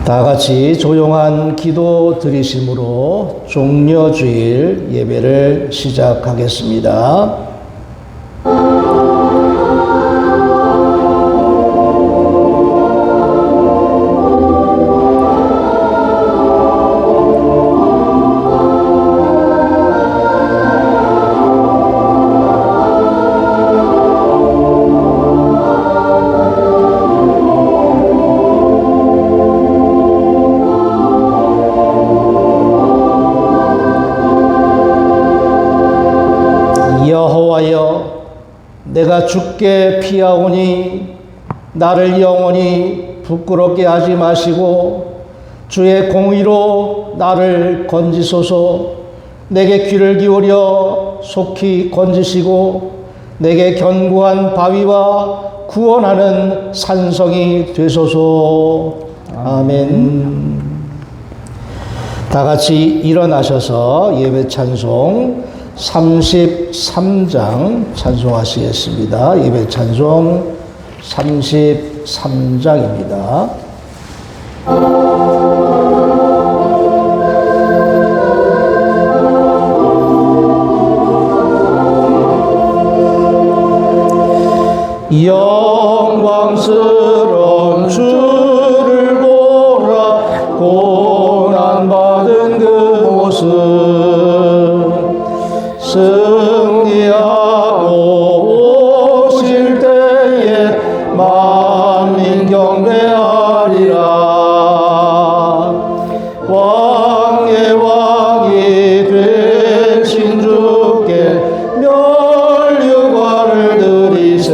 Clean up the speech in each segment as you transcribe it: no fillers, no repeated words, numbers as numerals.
다 같이 조용한 기도 드리심으로 종려주일 예배를 시작하겠습니다. 여호와여, 내가 주께 피하오니 나를 영원히 부끄럽게 하지 마시고 주의 공의로 나를 건지소서. 내게 귀를 기울여 속히 건지시고 내게 견고한 바위와 구원하는 산성이 되소서. 아멘. 다 같이 일어나셔서 예배 찬송 33장 찬송하시겠습니다. 예배 찬송 33장입니다. 영광스러운 주를 보라. 고난받은 그 모습 승리하고 오실 때에 만민 경배하리라. 왕의 왕이 되신 주께 멸류관을 드리세.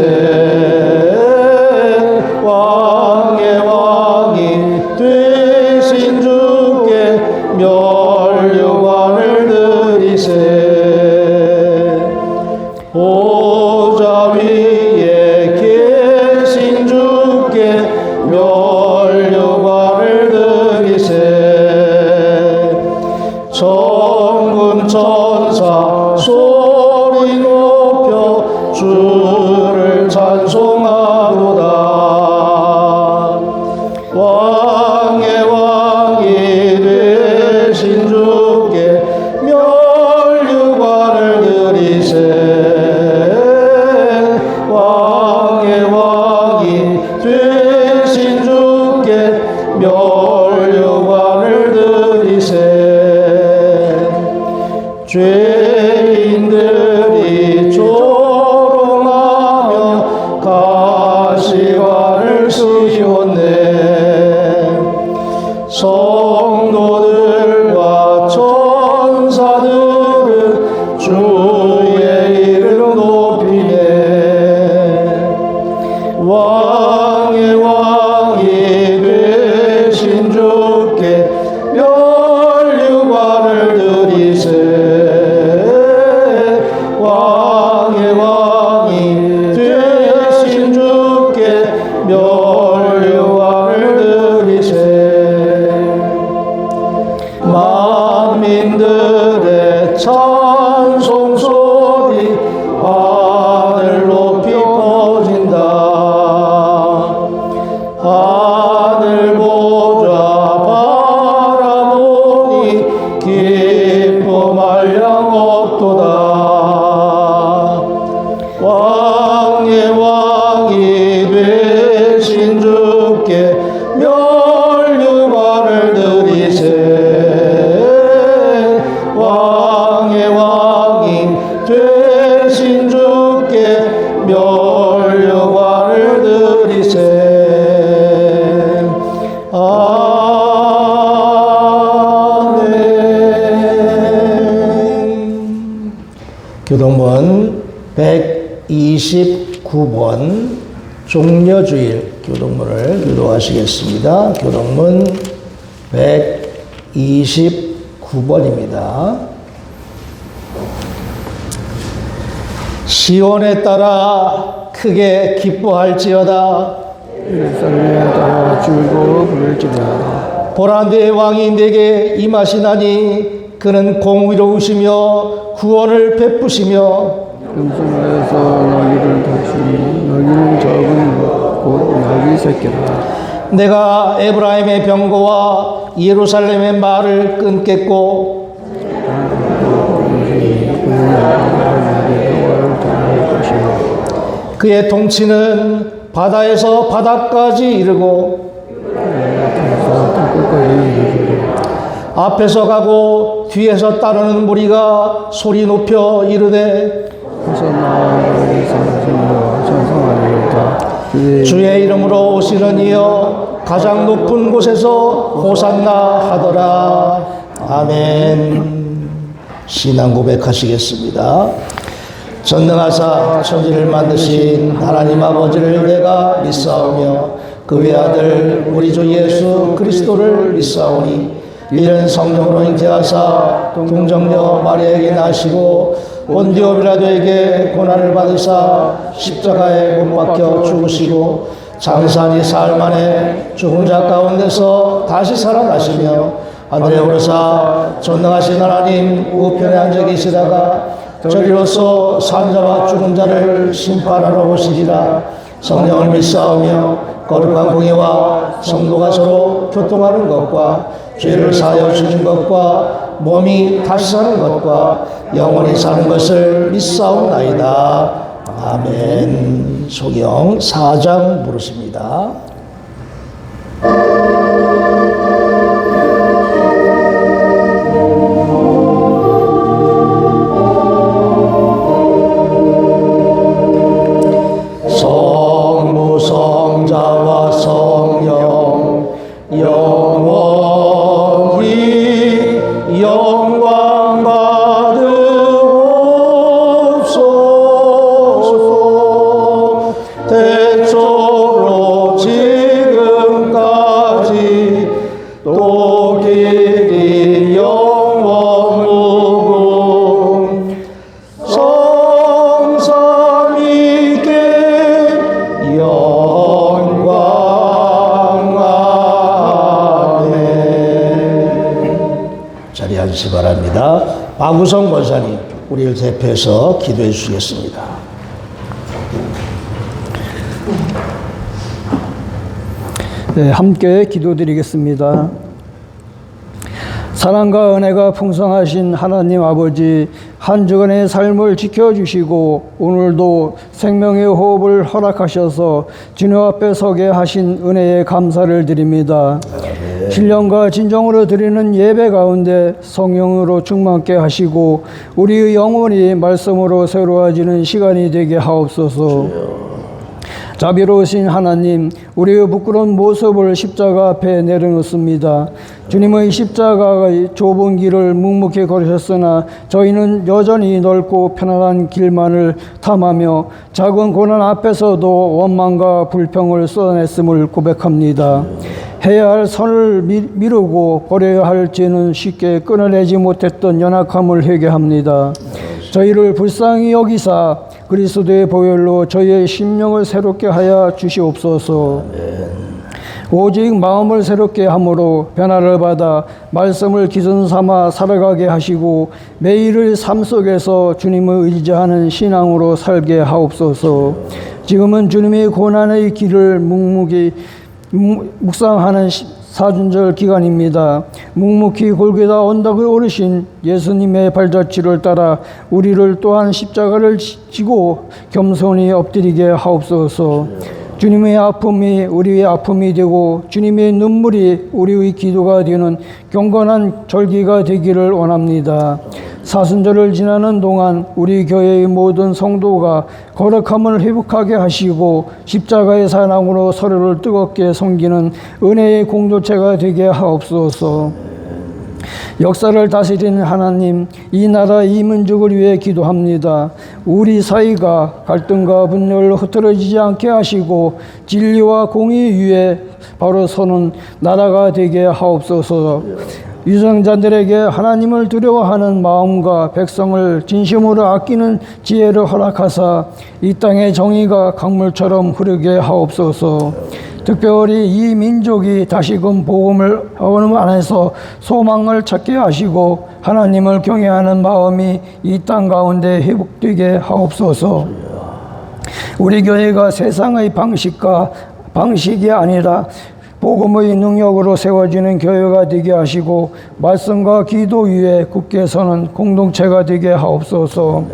왕의 왕이 되신 주께 멸류관을 드리세. 보좌 위에 계신 주께 멸류관을 드리세. 천군 천사 소리 높여 주를 찬송하도다. 왕의 왕이 되신 주께 멸류관을 드리세. 되신 주께 멸류관을 드리세. 죄인들이 조롱하며 가시관을 씌웠네. 성도들과 천사들은 주의 이름 높이네. 왕의 왕이 되신 주께 멸류관을 드리세. 왕의 왕이 되신 주께 멸류관을 드리세. 만민들의 찬송 소리 하늘 높이 퍼진다. 하늘 보좌 바라보니 기쁨할 양 없도다. 왕의 왕이 되신 주께 멸류관을 드리세. 왕의 왕이 되신 주께 멸류관을 드리세. 아멘. 교동문 129번 종려주일 교동문을 교도하시겠습니다. 교동문 129번입니다. 시온에 따라 크게 기뻐할지어다. 예루살렘에 따라 즐거워 부를지어다. 보라, 내 왕이 내게 임하시나니 그는 공의로우시며 구원을 베푸시며 금송하여서 너희를 다시니 너희는 적은 것 곧 너희 새끼라. 내가 에브라임의 병거와 예루살렘의 말을 끊겠고 그의 통치는 바다에서 바다까지 이르고 앞에서 가고 뒤에서 따르는 무리가 소리 높여 이르되 주의 이름으로 오시는 이여 가장 높은 곳에서 호산나 하더라. 아멘. 신앙 고백하시겠습니다. 전능하사 천지를 만드신 하나님 아버지를 내가 믿사오며 그 외아들 우리 주 예수 그리스도를 믿사오니 이는 성령으로 잉태하사 동정녀 마리아에게 나시고 본디오 빌라도에게 고난을 받으사 십자가에 못 박혀 죽으시고 장사니 사흘 만에 죽은 자 가운데서 다시 살아나시며 하늘에 오르사 전능하신 하나님 우편에 앉아 계시다가 저리로서 산자와 죽은 자를 심판하러 오시리라. 성령을 믿사오며 거룩한 공의와 성도가 서로 교통하는 것과 죄를 사하여 주는 것과 몸이 다시 사는 것과 영원히 사는 것을 믿사옵나이다. 아멘. 소경 4장 부르십니다. 성부 성자와 성령 영원히 영광 받으옵소서. 태초로 지금까지 또 길이 영원 무궁 성삼위께 영광. 아멘. 자리에 앉으시 바랍니다. 박우성 권사님 우리를 대표해서 기도해 주시겠습니다. 네, 함께 기도드리겠습니다. 사랑과 은혜가 풍성하신 하나님 아버지, 한 주간의 삶을 지켜주시고 오늘도 생명의 호흡을 허락하셔서 주님 앞에 서게 하신 은혜에 감사를 드립니다. 신령과 진정으로 드리는 예배 가운데 성령으로 충만케 하시고 우리의 영혼이 말씀으로 새로워지는 시간이 되게 하옵소서. 자비로우신 하나님, 우리의 부끄러운 모습을 십자가 앞에 내려놓습니다. 주님의 십자가의 좁은 길을 묵묵히 걸으셨으나 저희는 여전히 넓고 편안한 길만을 탐하며 작은 고난 앞에서도 원망과 불평을 쏟아냈음을 고백합니다. 해야 할 선을 미루고 버려야 할 죄는 쉽게 끊어내지 못했던 연약함을 회개합니다. 저희를 불쌍히 여기사 그리스도의 보혈로 저희의 심령을 새롭게 하여 주시옵소서. 오직 마음을 새롭게 함으로 변화를 받아 말씀을 기준 삼아 살아가게 하시고 매일의 삶 속에서 주님을 의지하는 신앙으로 살게 하옵소서. 지금은 주님의 고난의 길을 묵묵히 묵상하는 사순절 기간입니다. 묵묵히 골고다 언덕을 오르신 예수님의 발자취를 따라 우리를 또한 십자가를 지고 겸손히 엎드리게 하옵소서. 주님의 아픔이 우리의 아픔이 되고 주님의 눈물이 우리의 기도가 되는 경건한 절기가 되기를 원합니다. 사순절을 지나는 동안 우리 교회의 모든 성도가 거룩함을 회복하게 하시고 십자가의 사랑으로 서로를 뜨겁게 섬기는 은혜의 공동체가 되게 하옵소서. 역사를 다스리는 하나님, 이 나라 이 민족을 위해 기도합니다. 우리 사이가 갈등과 분열로 흐트러지지 않게 하시고 진리와 공의 위에 바로 서는 나라가 되게 하옵소서. 유정자들에게 하나님을 두려워하는 마음과 백성을 진심으로 아끼는 지혜를 허락하사 이 땅의 정의가 강물처럼 흐르게 하옵소서. 특별히 이 민족이 다시금 복음을 언어 안에서 소망을 찾게 하시고 하나님을 경외하는 마음이 이 땅 가운데 회복되게 하옵소서. 우리 교회가 세상의 방식이 아니라 복음의 능력으로 세워지는 교회가 되게 하시고 말씀과 기도 위에 굳게 서는 공동체가 되게 하옵소서.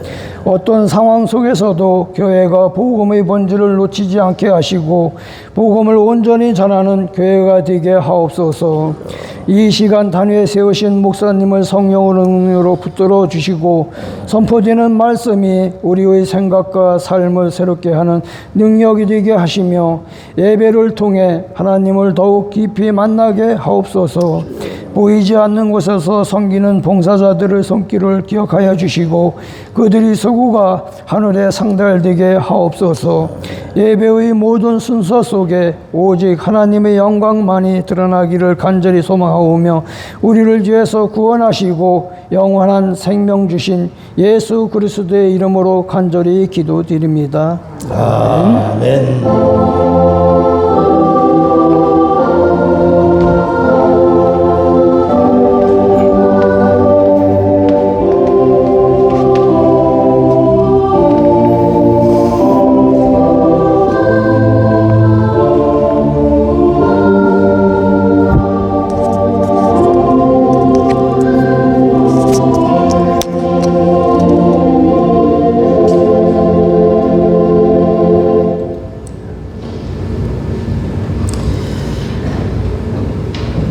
어떤 상황 속에서도 교회가 복음의 본질을 놓치지 않게 하시고 복음을 온전히 전하는 교회가 되게 하옵소서. 이 시간 단위에 세우신 목사님을 성령으로 능력으로 붙들어 주시고 선포되는 말씀이 우리의 생각과 삶을 새롭게 하는 능력이 되게 하시며 예배를 통해 하나님을 더욱 깊이 만나게 하옵소서. 보이지 않는 곳에서 섬기는 봉사자들의 손길을 기억하여 주시고 그들이 서구가 하늘에 상달되게 하옵소서. 예배의 모든 순서 속에 오직 하나님의 영광만이 드러나기를 간절히 소망하오며 우리를 죄에서 구원하시고 영원한 생명 주신 예수 그리스도의 이름으로 간절히 기도드립니다. 아멘.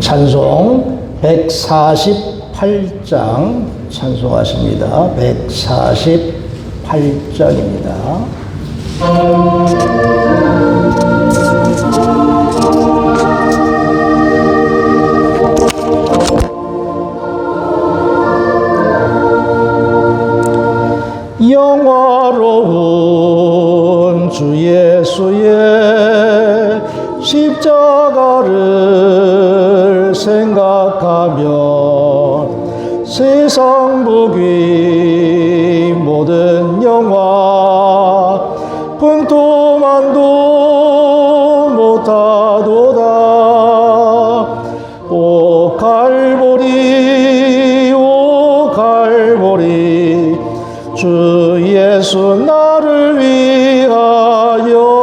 찬송 148장 찬송하십니다. 148장입니다. 영화로운 주 예수의 십자가를 생각하면 세상 복위 모든 영화 분토만도 못하도다. 오 갈보리 오 갈보리 주 예수 나를 위하여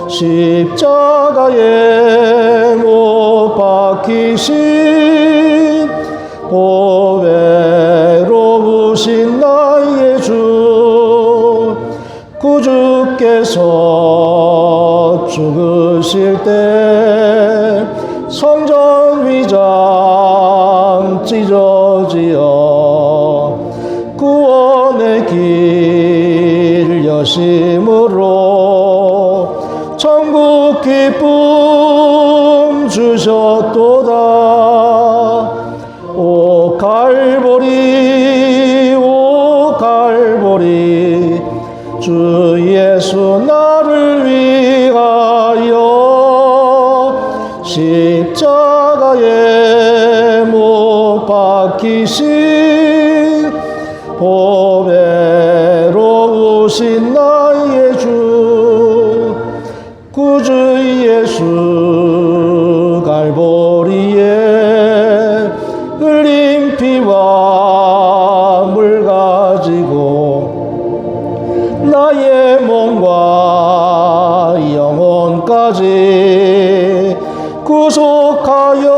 십자가에 못 박히신 보배로우신 나의 주 구주께서 죽으실 때 성전 위장 찢어지어 구원의 길 여심으로 천국 기쁨 주셨도다. 오 갈보리 오 갈보리 주 예수 나를 위하여 십자가에 못 박히신 보배로우신 나의 주 구주 예수 갈보리에 흘린 피와 물 가지고 나의 몸과 영혼까지 구속하여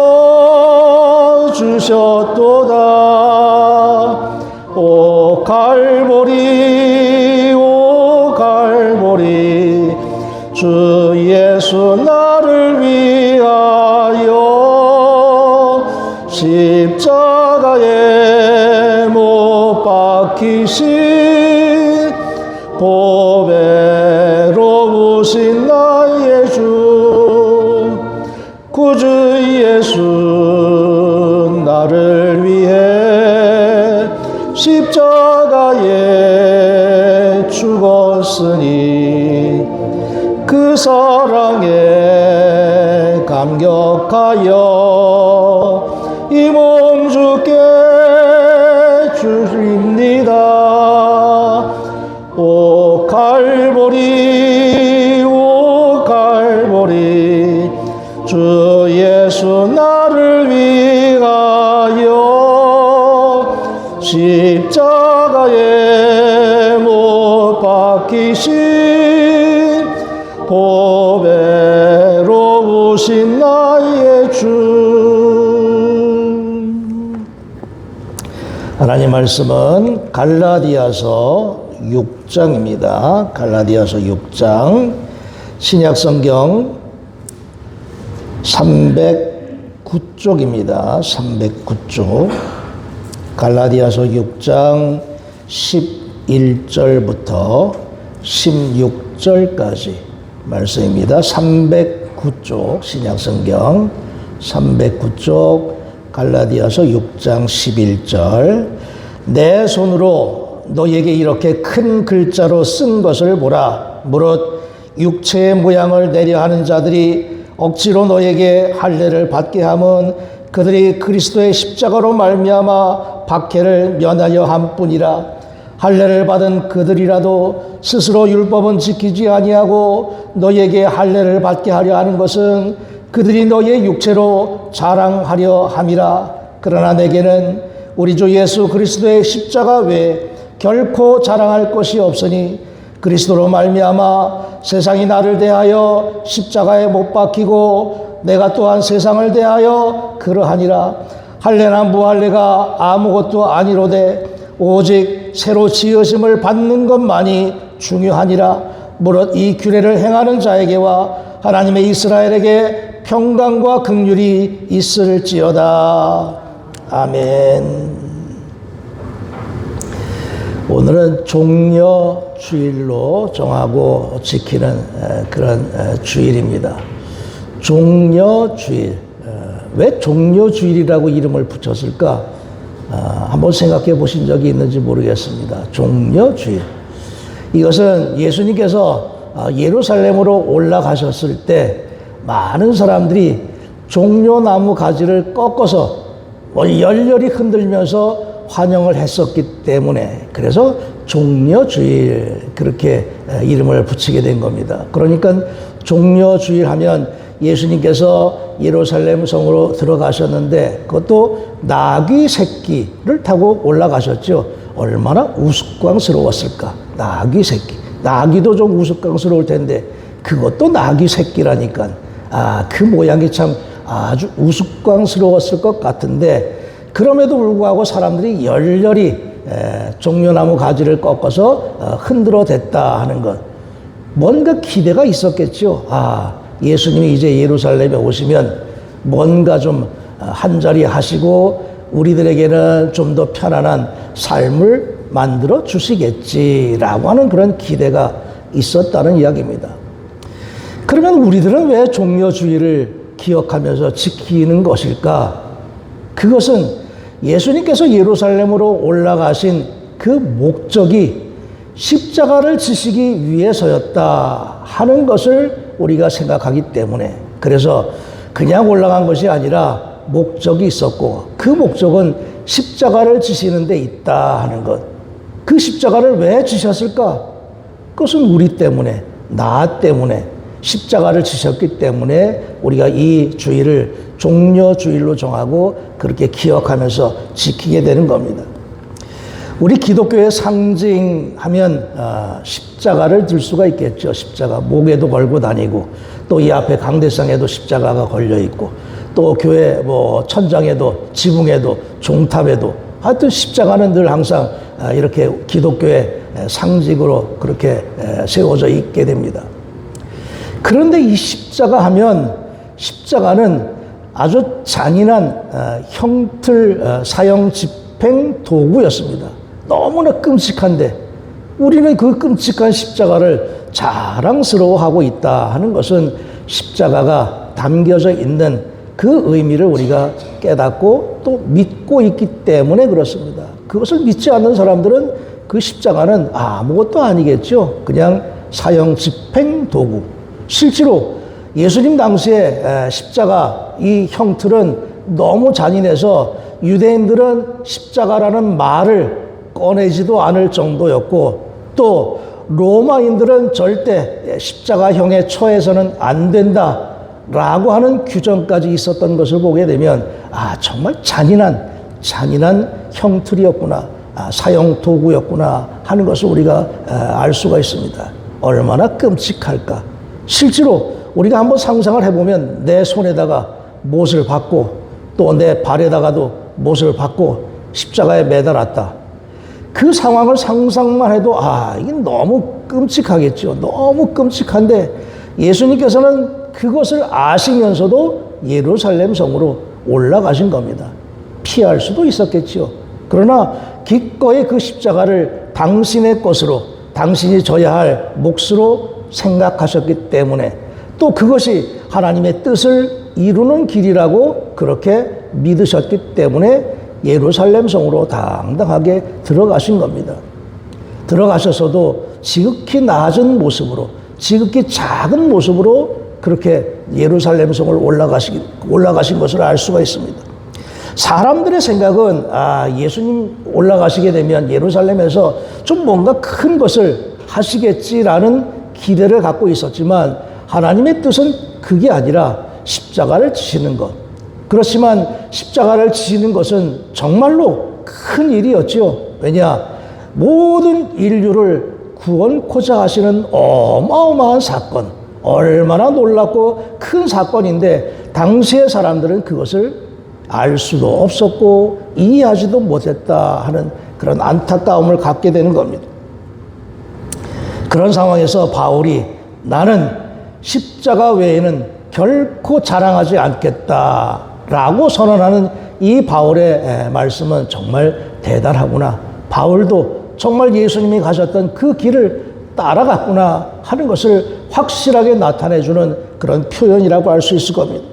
주셨도다. 오 갈보리 오 갈보리 주 예수 나를 위하여 십자가에 못 박히신 보배로우신 나의 주 구주 예수 나를 위해 십자가에 죽었으니 그 사랑에 감격하여 이 몸 주께 주립니다. 오 갈보리 오 갈보리 주 예수 나를 위하여 십자가에 못 박히신 보배로운 나의 주. 하나님 말씀은 갈라디아서 6장입니다. 갈라디아서 6장 신약성경 309쪽입니다. 309쪽 갈라디아서 6장 11절부터 16절까지 말씀입니다. 309쪽 신약성경 309쪽 갈라디아서 6장 11절 내 손으로 너에게 이렇게 큰 글자로 쓴 것을 보라. 무릇 육체의 모양을 내려 하는 자들이 억지로 너에게 할례를 받게 함은 그들이 그리스도의 십자가로 말미암아 박해를 면하여 함뿐이라. 할례를 받은 그들이라도 스스로 율법은 지키지 아니하고 너에게 할례를 받게 하려 하는 것은 그들이 너의 육체로 자랑하려 함이라. 그러나 내게는 우리 주 예수 그리스도의 십자가 외에 결코 자랑할 것이 없으니 그리스도로 말미암아 세상이 나를 대하여 십자가에 못 박히고 내가 또한 세상을 대하여 그러하니라. 할례나 무할례가 아무것도 아니로되 오직 새로 지으심을 받는 것만이 중요하니라. 무릇 이 규례를 행하는 자에게와 하나님의 이스라엘에게 평강과 긍휼이 있을지어다. 아멘. 오늘은 종려주일로 정하고 지키는 그런 주일입니다. 종려주일. 왜 종려주일이라고 이름을 붙였을까? 한번 생각해 보신 적이 있는지 모르겠습니다. 종려주일. 이것은 예수님께서 예루살렘으로 올라가셨을 때 많은 사람들이 종려나무 가지를 꺾어서 열렬히 흔들면서 환영을 했었기 때문에 그래서 종려주일 그렇게 이름을 붙이게 된 겁니다. 그러니까 종려주일 하면 예수님께서 예루살렘 성으로 들어가셨는데 그것도 나귀 새끼를 타고 올라가셨죠. 얼마나 우스꽝스러웠을까. 나귀 새끼. 나귀도 좀 우스꽝스러울 텐데 그것도 나귀 새끼라니까 그 모양이 참 아주 우스꽝스러웠을 것 같은데 그럼에도 불구하고 사람들이 열렬히 종려나무 가지를 꺾어서 흔들어 댔다 하는 것. 뭔가 기대가 있었겠죠. 예수님이 이제 예루살렘에 오시면 뭔가 좀 한자리 하시고 우리들에게는 좀 더 편안한 삶을 만들어 주시겠지라고 하는 그런 기대가 있었다는 이야기입니다. 그러면 우리들은 왜 종려주일을 기억하면서 지키는 것일까? 그것은 예수님께서 예루살렘으로 올라가신 그 목적이 십자가를 지시기 위해서였다 하는 것을 우리가 생각하기 때문에 그래서 그냥 올라간 것이 아니라 목적이 있었고 그 목적은 십자가를 지시는 데 있다 하는 것. 그 십자가를 왜 지셨을까? 그것은 우리 때문에 나 때문에 십자가를 지셨기 때문에 우리가 이 주일을 종려주일로 정하고 그렇게 기억하면서 지키게 되는 겁니다. 우리 기독교의 상징하면 십자가를 들 수가 있겠죠. 십자가 목에도 걸고 다니고 또 이 앞에 강대상에도 십자가가 걸려 있고 또 교회 천장에도 지붕에도 종탑에도 하여튼 십자가는 늘 항상 이렇게 기독교의 상징으로 그렇게 세워져 있게 됩니다. 그런데 이 십자가 하면 십자가는 아주 잔인한 형틀 사형 집행 도구였습니다. 너무나 끔찍한데 우리는 그 끔찍한 십자가를 자랑스러워하고 있다 하는 것은 십자가가 담겨져 있는 그 의미를 우리가 깨닫고 또 믿고 있기 때문에 그렇습니다. 그것을 믿지 않는 사람들은 그 십자가는 아무것도 아니겠죠. 그냥 사형 집행 도구. 실제로 예수님 당시에 십자가 이 형틀은 너무 잔인해서 유대인들은 십자가라는 말을 꺼내지도 않을 정도였고 또 로마인들은 절대 십자가형에 처해서는 안 된다라고 하는 규정까지 있었던 것을 보게 되면 정말 잔인한 형틀이었구나, 사형 도구였구나 하는 것을 우리가 알 수가 있습니다. 얼마나 끔찍할까. 실제로 우리가 한번 상상을 해보면 내 손에다가 못을 받고 또 내 발에다가도 못을 받고 십자가에 매달았다. 그 상황을 상상만 해도 이게 너무 끔찍하겠죠. 너무 끔찍한데 예수님께서는 그것을 아시면서도 예루살렘 성으로 올라가신 겁니다. 피할 수도 있었겠죠. 그러나 기꺼이 그 십자가를 당신의 것으로, 당신이 져야 할 몫으로 생각하셨기 때문에, 또 그것이 하나님의 뜻을 이루는 길이라고 그렇게 믿으셨기 때문에 예루살렘 성으로 당당하게 들어가신 겁니다. 들어가셔서도 지극히 낮은 모습으로, 지극히 작은 모습으로 그렇게 예루살렘 성을 올라가신 것을 알 수가 있습니다. 사람들의 생각은 예수님 올라가시게 되면 예루살렘에서 좀 뭔가 큰 것을 하시겠지라는 기대를 갖고 있었지만, 하나님의 뜻은 그게 아니라 십자가를 지시는 것. 그렇지만 십자가를 지시는 것은 정말로 큰 일이었죠. 왜냐? 모든 인류를 구원코자 하시는 어마어마한 사건, 얼마나 놀랍고 큰 사건인데 당시의 사람들은 그것을 알 수도 없었고 이해하지도 못했다 하는 그런 안타까움을 갖게 되는 겁니다. 그런 상황에서 바울이 나는 십자가 외에는 결코 자랑하지 않겠다라고 선언하는 이 바울의 말씀은 정말 대단하구나. 바울도 정말 예수님이 가셨던 그 길을 따라갔구나 하는 것을 확실하게 나타내주는 그런 표현이라고 할 수 있을 겁니다.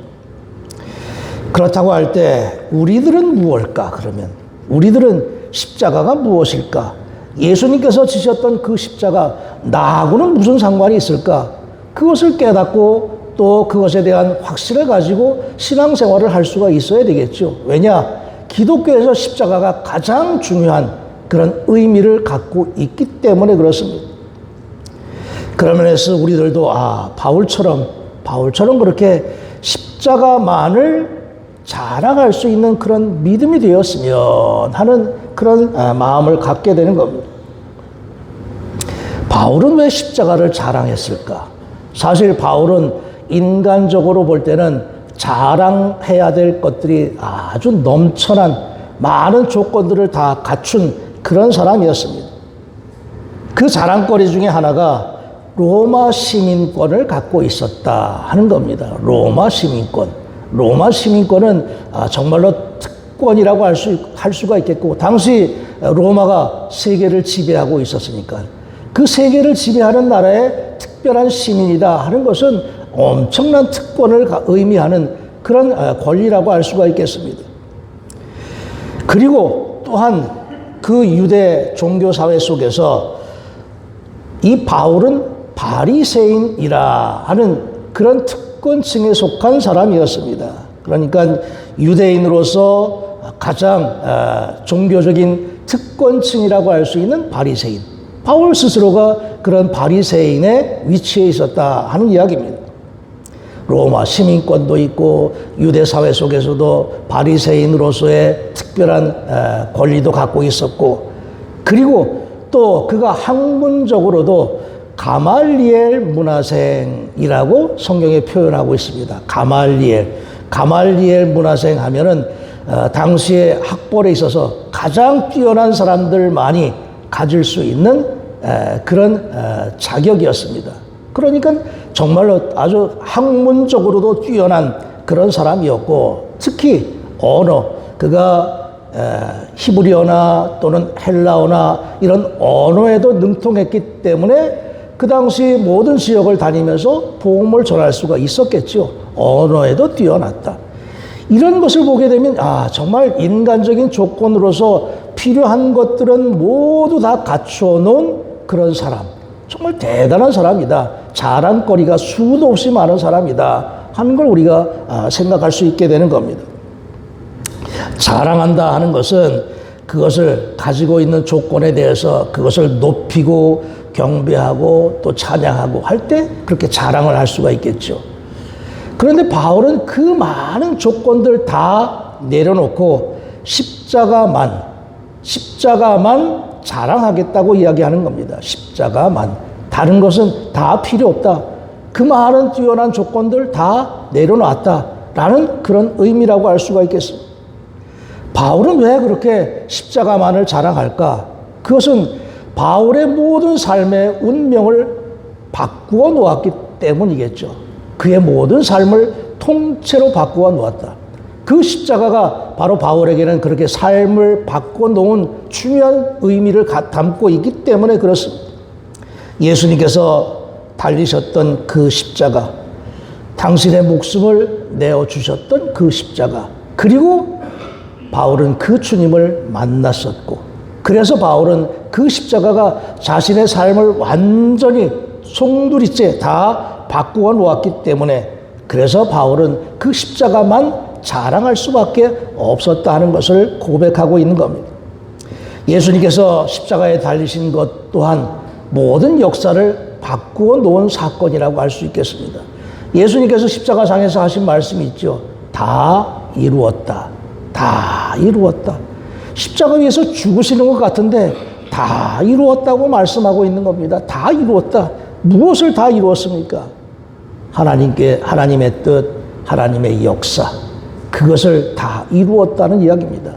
그렇다고 할 때 우리들은 무엇일까? 그러면 우리들은 십자가가 무엇일까? 예수님께서 지셨던 그 십자가 나하고는 무슨 상관이 있을까? 그것을 깨닫고 또 그것에 대한 확신을 가지고 신앙생활을 할 수가 있어야 되겠죠. 왜냐? 기독교에서 십자가가 가장 중요한 그런 의미를 갖고 있기 때문에 그렇습니다. 그런 면에서 우리들도 바울처럼 그렇게 십자가만을 자랑할 수 있는 그런 믿음이 되었으면 하는 그런 마음을 갖게 되는 겁니다. 바울은 왜 십자가를 자랑했을까? 사실 바울은 인간적으로 볼 때는 자랑해야 될 것들이 아주 넘쳐난 많은 조건들을 다 갖춘 그런 사람이었습니다. 그 자랑거리 중에 하나가 로마 시민권을 갖고 있었다 하는 겁니다. 로마 시민권. 로마 시민권은 정말로 특권이라고 할 수가 있겠고, 당시 로마가 세계를 지배하고 있었으니까 그 세계를 지배하는 나라의 특별한 시민이다 하는 것은 엄청난 특권을 의미하는 그런 권리라고 할 수가 있겠습니다. 그리고 또한 그 유대 종교사회 속에서 이 바울은 바리새인이라 하는 그런 특권층에 속한 사람이었습니다. 그러니까 유대인으로서 가장 종교적인 특권층이라고 할 수 있는 바리새인. 바울 스스로가 그런 바리새인의 위치에 있었다 하는 이야기입니다. 로마 시민권도 있고 유대 사회 속에서도 바리새인으로서의 특별한 권리도 갖고 있었고, 그리고 또 그가 학문적으로도 가말리엘 문화생이라고 성경에 표현하고 있습니다. 가말리엘 문화생 하면은 당시의 학벌에 있어서 가장 뛰어난 사람들만이 가질 수 있는 그런 자격이었습니다. 그러니까 정말로 아주 학문적으로도 뛰어난 그런 사람이었고, 특히 언어, 그가 히브리어나 또는 헬라어나 이런 언어에도 능통했기 때문에 그 당시 모든 지역을 다니면서 복음을 전할 수가 있었겠죠. 언어에도 뛰어났다. 이런 것을 보게 되면 정말 인간적인 조건으로서 필요한 것들은 모두 다 갖추어 놓은 그런 사람, 정말 대단한 사람이다, 자랑거리가 수도 없이 많은 사람이다 하는 걸 우리가 생각할 수 있게 되는 겁니다. 자랑한다 하는 것은 그것을 가지고 있는 조건에 대해서 그것을 높이고 경배하고 또 찬양하고 할 때 그렇게 자랑을 할 수가 있겠죠. 그런데 바울은 그 많은 조건들 다 내려놓고 십자가만 자랑하겠다고 이야기하는 겁니다. 십자가만. 다른 것은 다 필요 없다. 그 많은 뛰어난 조건들 다 내려놨다 라는 그런 의미라고 알 수가 있겠습니다. 바울은 왜 그렇게 십자가만을 자랑할까? 그것은 바울의 모든 삶의 운명을 바꾸어 놓았기 때문이겠죠. 그의 모든 삶을 통째로 바꾸어 놓았다. 그 십자가가 바로 바울에게는 그렇게 삶을 바꾸어 놓은 중요한 의미를 담고 있기 때문에 그렇습니다. 예수님께서 달리셨던 그 십자가, 당신의 목숨을 내어주셨던 그 십자가, 그리고 바울은 그 주님을 만났었고, 그래서 바울은 그 십자가가 자신의 삶을 완전히 송두리째 다 바꾸어 놓았기 때문에, 그래서 바울은 그 십자가만 자랑할 수밖에 없었다 하는 것을 고백하고 있는 겁니다. 예수님께서 십자가에 달리신 것 또한 모든 역사를 바꾸어 놓은 사건이라고 할 수 있겠습니다. 예수님께서 십자가상에서 하신 말씀이 있죠. 다 이루었다. 다 이루었다. 십자가 위에서 죽으시는 것 같은데 다 이루었다고 말씀하고 있는 겁니다. 다 이루었다. 무엇을 다 이루었습니까? 하나님의 뜻, 하나님의 역사, 그것을 다 이루었다는 이야기입니다.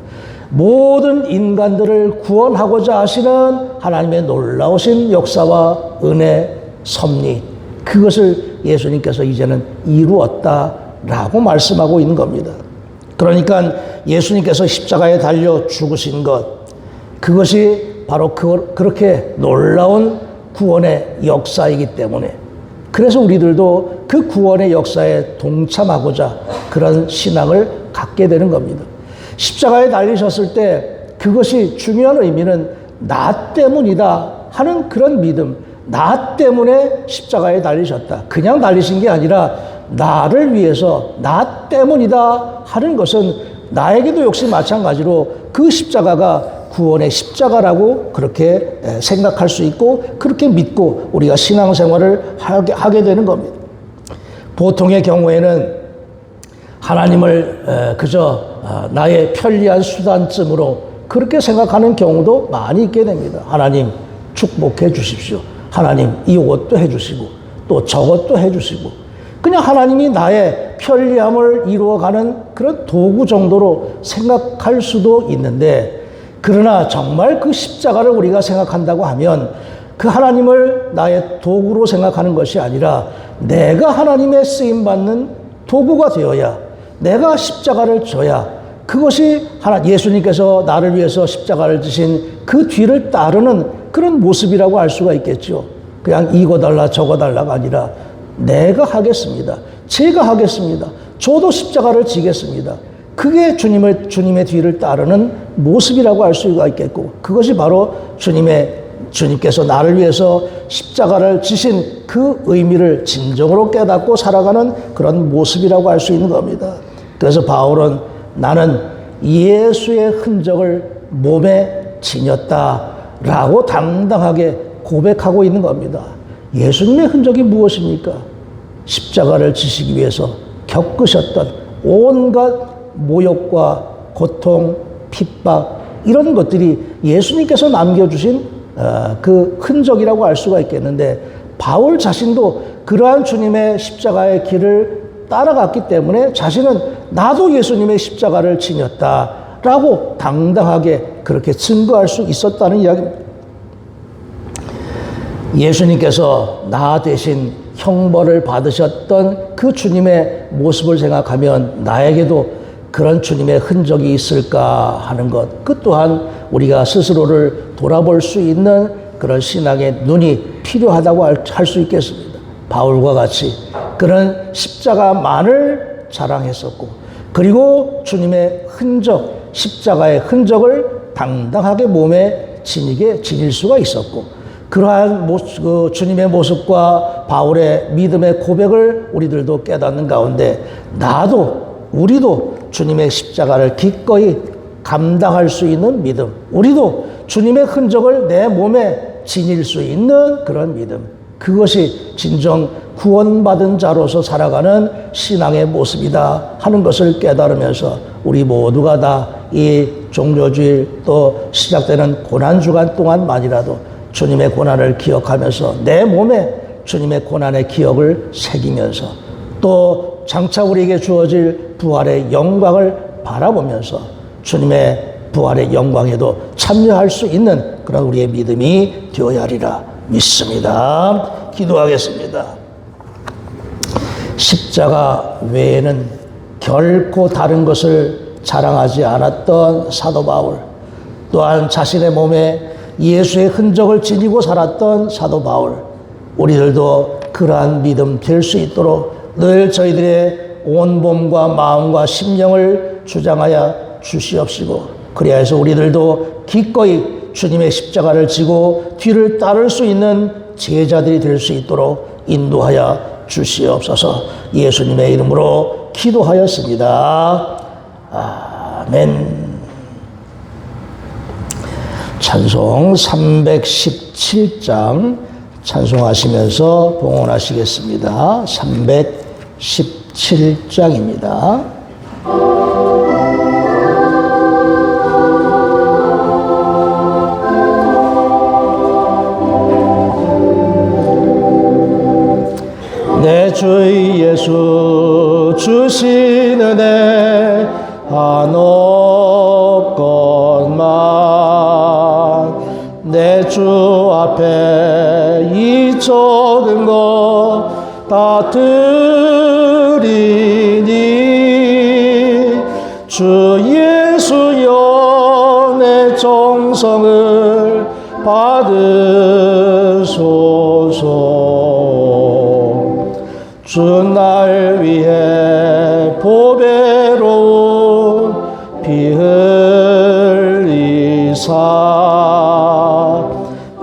모든 인간들을 구원하고자 하시는 하나님의 놀라우신 역사와 은혜, 섭리, 그것을 예수님께서 이제는 이루었다라고 말씀하고 있는 겁니다. 그러니까 예수님께서 십자가에 달려 죽으신 것, 그것이 바로 그렇게 놀라운 구원의 역사이기 때문에, 그래서 우리들도 그 구원의 역사에 동참하고자 그런 신앙을 갖게 되는 겁니다. 십자가에 달리셨을 때 그것이 중요한 의미는 나 때문이다 하는 그런 믿음, 나 때문에 십자가에 달리셨다. 그냥 달리신 게 아니라 나를 위해서 나 때문이다 하는 것은 나에게도 역시 마찬가지로 그 십자가가 구원의 십자가라고 그렇게 생각할 수 있고 그렇게 믿고 우리가 신앙생활을 하게 되는 겁니다. 보통의 경우에는 하나님을 그저 나의 편리한 수단쯤으로 그렇게 생각하는 경우도 많이 있게 됩니다. 하나님 축복해 주십시오. 하나님 이것도 해주시고 또 저것도 해주시고, 그냥 하나님이 나의 편리함을 이루어가는 그런 도구 정도로 생각할 수도 있는데, 그러나 정말 그 십자가를 우리가 생각한다고 하면 그 하나님을 나의 도구로 생각하는 것이 아니라 내가 하나님의 쓰임받는 도구가 되어야, 내가 십자가를 져야, 그것이 예수님께서 나를 위해서 십자가를 지신 그 뒤를 따르는 그런 모습이라고 알 수가 있겠죠. 그냥 이거 달라 저거 달라가 아니라 내가 하겠습니다. 제가 하겠습니다. 저도 십자가를 지겠습니다. 그게 주님의 뒤를 따르는 모습이라고 할 수가 있겠고, 그것이 바로 주님께서 나를 위해서 십자가를 지신 그 의미를 진정으로 깨닫고 살아가는 그런 모습이라고 할 수 있는 겁니다. 그래서 바울은 나는 예수의 흔적을 몸에 지녔다라고 당당하게 고백하고 있는 겁니다. 예수님의 흔적이 무엇입니까? 십자가를 지시기 위해서 겪으셨던 온갖 모욕과 고통, 핍박, 이런 것들이 예수님께서 남겨주신 그 흔적이라고 알 수가 있겠는데, 바울 자신도 그러한 주님의 십자가의 길을 따라갔기 때문에 자신은 나도 예수님의 십자가를 지녔다라고 당당하게 그렇게 증거할 수 있었다는 이야기입니다. 예수님께서 나 대신 형벌을 받으셨던 그 주님의 모습을 생각하면 나에게도 그런 주님의 흔적이 있을까 하는 것, 그 또한 우리가 스스로를 돌아볼 수 있는 그런 신앙의 눈이 필요하다고 할 수 있겠습니다. 바울과 같이 그런 십자가만을 자랑했었고, 그리고 주님의 흔적, 십자가의 흔적을 당당하게 몸에 지닐 수가 있었고, 그러한 주님의 모습과 바울의 믿음의 고백을 우리들도 깨닫는 가운데 우리도 주님의 십자가를 기꺼이 감당할 수 있는 믿음, 우리도 주님의 흔적을 내 몸에 지닐 수 있는 그런 믿음, 그것이 진정 구원받은 자로서 살아가는 신앙의 모습이다 하는 것을 깨달으면서 우리 모두가 다 이 종료주일 또 시작되는 고난주간 동안만이라도 주님의 고난을 기억하면서 내 몸에 주님의 고난의 기억을 새기면서 또 장차 우리에게 주어질 부활의 영광을 바라보면서 주님의 부활의 영광에도 참여할 수 있는 그런 우리의 믿음이 되어야 하리라 믿습니다. 기도하겠습니다. 십자가 외에는 결코 다른 것을 자랑하지 않았던 사도 바울, 또한 자신의 몸에 예수의 흔적을 지니고 살았던 사도 바울, 우리들도 그러한 믿음 될 수 있도록 늘 저희들의 온 몸과 마음과 심령을 주장하여 주시옵시고, 그리하여서 우리들도 기꺼이 주님의 십자가를 지고 뒤를 따를 수 있는 제자들이 될 수 있도록 인도하여 주시옵소서. 예수님의 이름으로 기도하였습니다. 아멘. 찬송 317장 찬송하시면서 봉헌하시겠습니다. 317장입니다. 내 주 예수 주신 은혜 한없건만 내 주 앞에 이 적은 것 다 드리니 주 예수여 내 정성을 받으소서. 주 날 위해 보배로운 피 흘리사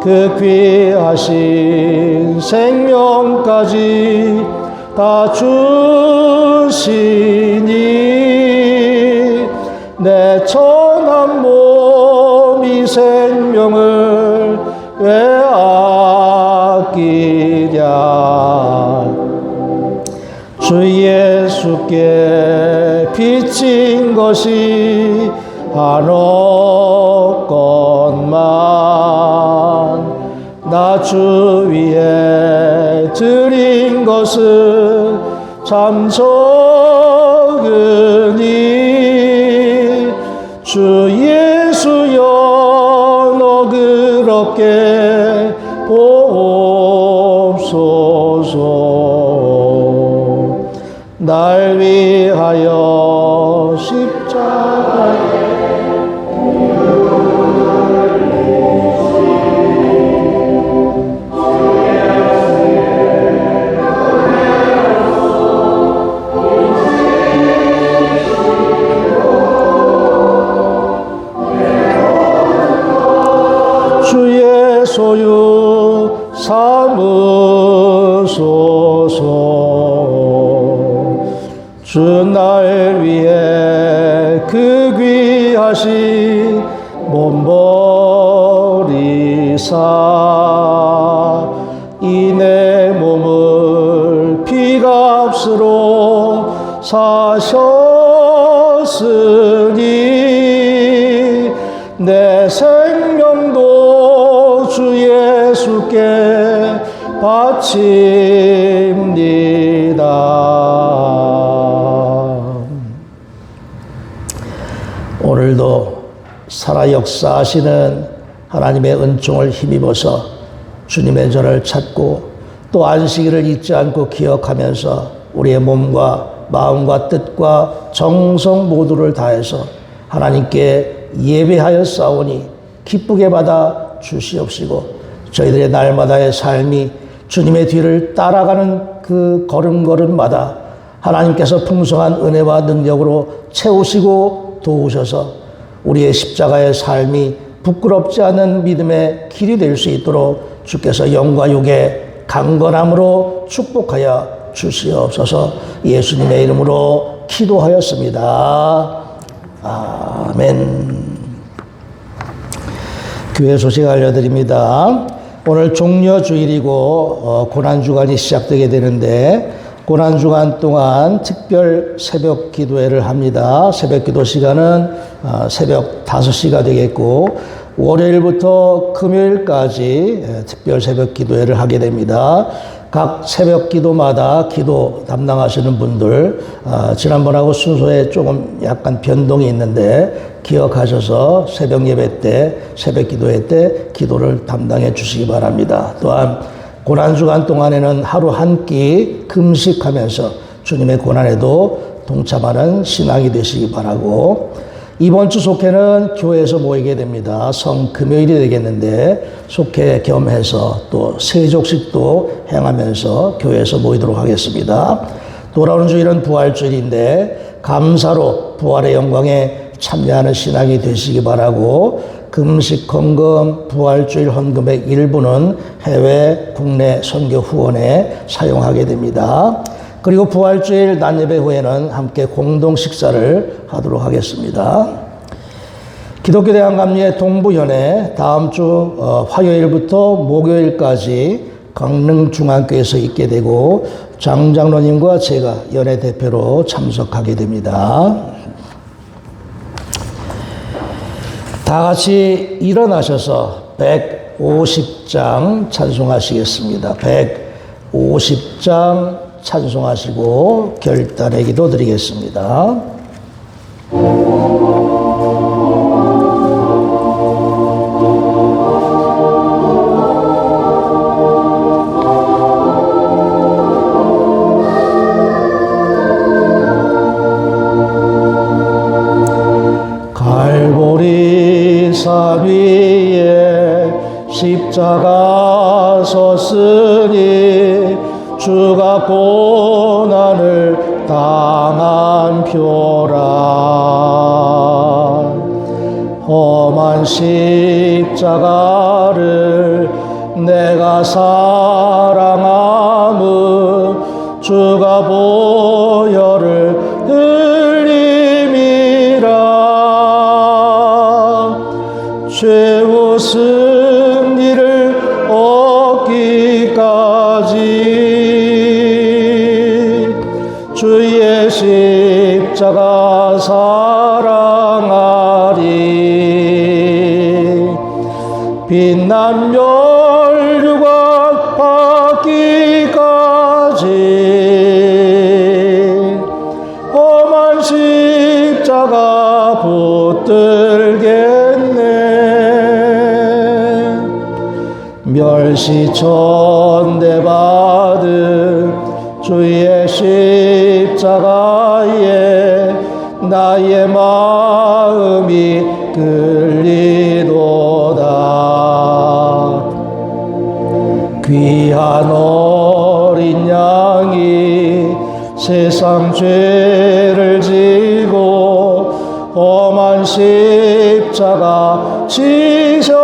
그 귀하신 생명까지 다 주시니 내 천한 몸이 생명을 왜 아끼랴. 주 예수께 비친 것이 한없건만 나 주 위에 드린 것은 참 적으니 주 예수여 너그럽게 보옵소서. 날 위하여 십자가에 주의 소유 삼으소서. 주 날 위해 그 귀하신 몸 버리사 이 내 몸을 피값으로 사셨으니 내 생명도 주 예수께 바칩니다. 오늘도 살아 역사하시는 하나님의 은총을 힘입어서 주님의 전을 찾고 또 안식일을 잊지 않고 기억하면서 우리의 몸과 마음과 뜻과 정성 모두를 다해서 하나님께 예배하여 싸우니 기쁘게 받아 주시옵시고, 저희들의 날마다의 삶이 주님의 뒤를 따라가는 그 걸음걸음마다 하나님께서 풍성한 은혜와 능력으로 채우시고 도우셔서 우리의 십자가의 삶이 부끄럽지 않은 믿음의 길이 될 수 있도록 주께서 영과 육의 강건함으로 축복하여 주시옵소서. 예수님의 이름으로 기도하였습니다. 아멘. 교회 소식 알려드립니다. 오늘 종려주일이고 고난주간이 시작되게 되는데 고난주간 동안 특별 새벽 기도회를 합니다. 새벽 기도 시간은 새벽 5시가 되겠고, 월요일부터 금요일까지 특별 새벽 기도회를 하게 됩니다. 각 새벽 기도마다 기도 담당하시는 분들, 지난번하고 순서에 조금 약간 변동이 있는데 기억하셔서 새벽 예배 때, 새벽 기도회 때 기도를 담당해 주시기 바랍니다. 또한 고난주간 동안에는 하루 한 끼 금식하면서 주님의 고난에도 동참하는 신앙이 되시기 바라고, 이번 주 속회는 교회에서 모이게 됩니다. 성금요일이 되겠는데 속회 겸해서 또 세족식도 행하면서 교회에서 모이도록 하겠습니다. 돌아오는 주일은 부활주일인데 감사로 부활의 영광에 참여하는 신앙이 되시기 바라고, 금식 헌금, 부활주일 헌금의 일부는 해외, 국내 선교 후원에 사용하게 됩니다. 그리고 부활주일 낮예배 후에는 함께 공동 식사를 하도록 하겠습니다. 기독교 대한감리의 동부현회 다음 주 화요일부터 목요일까지 강릉중앙교회에서 있게 되고, 장 장로님과 제가 연회 대표로 참석하게 됩니다. 다 같이 일어나셔서 150장 찬송하시겠습니다. 150장 찬송하시고 결단의 기도 드리겠습니다. 갈보리 산 위에 십자가 섰으니 주가 고난을 당한 표라. 험한 십자가를 내가 사랑함은 주가 보혈을 흘림이라. 최후 승리를 얻기까지 주의 십자가 사랑하리. 빛난 멸류관 받기까지 험한 십자가 붙들겠네. 멸시천대 받은 주의 십자가에 나의 마음이 끌리도다. 귀한 어린 양이 세상 죄를 지고 험한 십자가 지셨도다.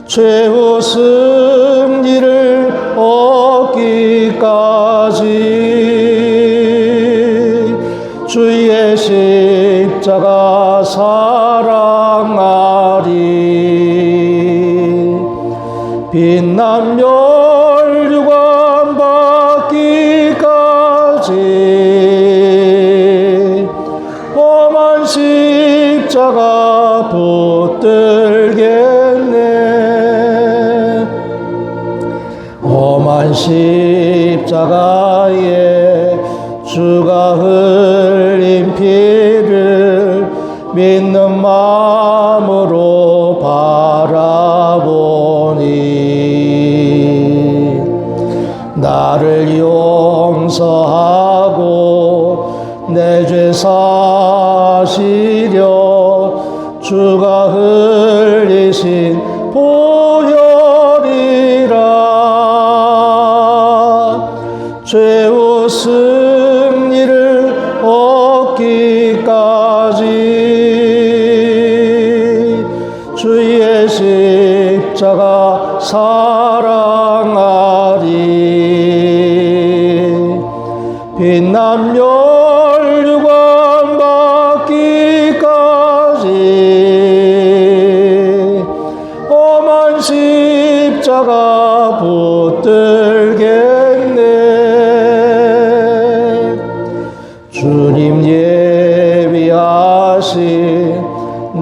최후 승리를 얻기까지 주의 십자가 사랑하리. 빛난 멸류관 받기까지 험한 십자가 붙들겠네. 험한 십자가에 주가 흘린 피를 믿는 마음으로 바라보니 나를 용서하고 내 죄 사시려 주가 흘리신 보혈이라. 최후 승리를 얻기까지 주의 십자가 사랑하리. 빛난 멸류관 받기까지 험한 십자가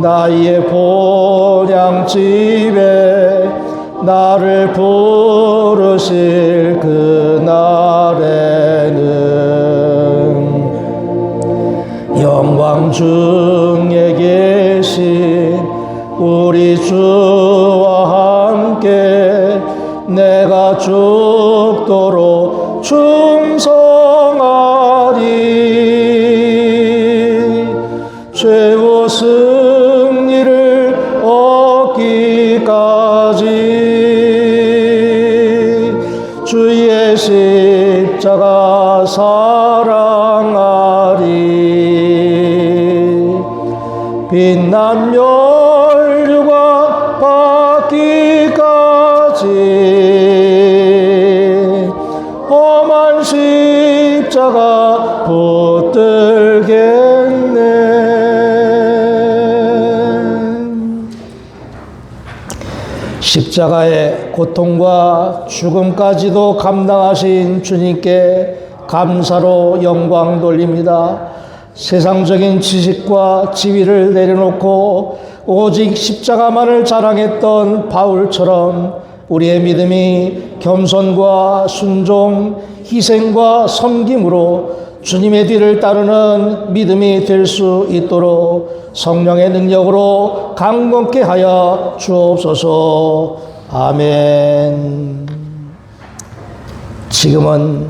나의 본향집에 나를 부르실 그날에는 영광 중에 계신 우리 주와 함께 내가 죽도록 충성하리. 최후 승리를 얻기까지 주의 십자가 사랑하리. 빛난 멸류관 받기까지 험한 십자가 붙들겠네. 십자가의 고통과 죽음까지도 감당하신 주님께 감사로 영광 돌립니다. 세상적인 지식과 지위를 내려놓고 오직 십자가만을 자랑했던 바울처럼 우리의 믿음이 겸손과 순종, 희생과 섬김으로 주님의 뒤를 따르는 믿음이 될 수 있도록 성령의 능력으로 강건케 하여 주옵소서. 아멘. 지금은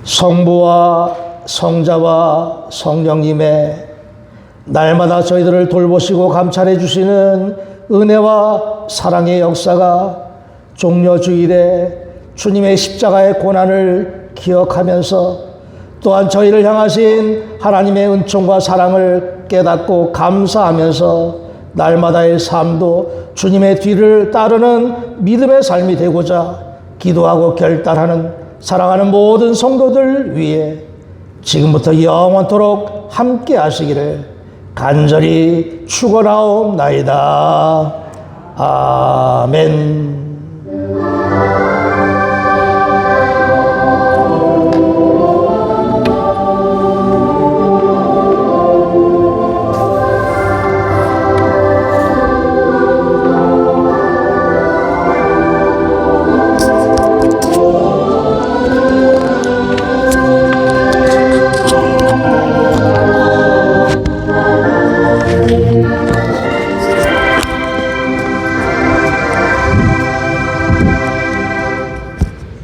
성부와 성자와 성령님의 날마다 저희들을 돌보시고 감찰해 주시는 은혜와 사랑의 역사가 종려주일에 주님의 십자가의 고난을 기억하면서 또한 저희를 향하신 하나님의 은총과 사랑을 깨닫고 감사하면서 날마다의 삶도 주님의 뒤를 따르는 믿음의 삶이 되고자 기도하고 결단하는 사랑하는 모든 성도들 위해 지금부터 영원토록 함께 하시기를 간절히 축원하옵나이다. 아멘.